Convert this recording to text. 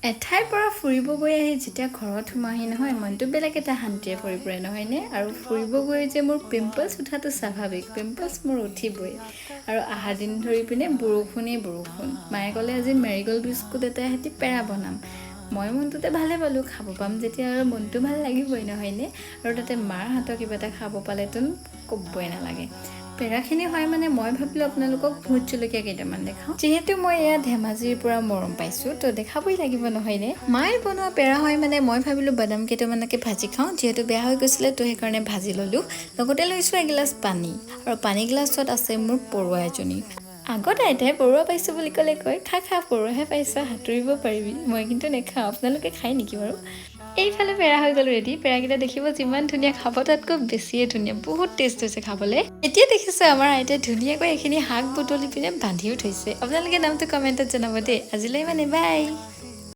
এঠাইৰ পৰা ফুৰিব গৈ আহি যেতিয়া ঘৰত সোমাহি নহয় মনটো বেলেগ এটা শান্তিয়ে ভৰি পৰে নহয়নে আৰু ফুৰিব গৈ যে মোৰ পিম্পলছ উঠাটো স্বাভাৱিক পিম্পলছ মোৰ উঠিবই আৰু আহা দিন ধৰি পিনে বৰষুণেই বৰষুণ মায়ে ক'লে আজি মেৰিগ'ল্ড বিস্কুট এটা হেতি পেৰা বনাম মই মনটোতে ভালে পালোঁ খাব পাম যেতিয়া আৰু মনটো ভাল লাগিবই নহয়নে আৰু তাতে মাৰ হাতৰ কিবা এটা খাব পালেতো ক'বই নালাগে পেৰাখিনি হয় মানে মই ভাবিলোঁ আপোনালোকক ভোট জলকীয়া কেইটামান দেখাওঁ যিহেতু মই এয়া ধেমাজিৰ পৰা মৰম পাইছোঁ তো দেখাবই লাগিব নহয়নে মায়ে বনোৱা পেৰা হয় মানে মই ভাবিলোঁ বাদাম কেইটামানকে ভাজি খাওঁ যিহেতু বেয়া হৈ গৈছিলে তো সেইকাৰণে ভাজি ল'লোঁ লগতে লৈছোঁ এগিলাচ পানী আৰু পানী গিলাচত আছে মোৰ পৰুৱা এজনী আগত আইতাই পৰুৱা পাইছোঁ বুলি ক'লে কয় খা পৰুৱাহে পাইছ সাঁতুৰিব পাৰিবি মই কিন্তু নেখাওঁ আপোনালোকে খায় নেকি বাৰু এইফালে পেৰা হৈ গ'ল ৰেডি পেৰাকেইটা দেখিব যিমান ধুনীয়া খাব তাতকৈ বেছিয়ে ধুনীয়া বহুত টেষ্ট হৈছে খাবলৈ এতিয়া দেখিছোঁ আমাৰ আইতাই ধুনীয়াকৈ এইখিনি শাক বুটলি পিনে বান্ধিও থৈছে আপোনালোকে নামটো কমেণ্টত জনাব দেই আজিলৈ মানে বাই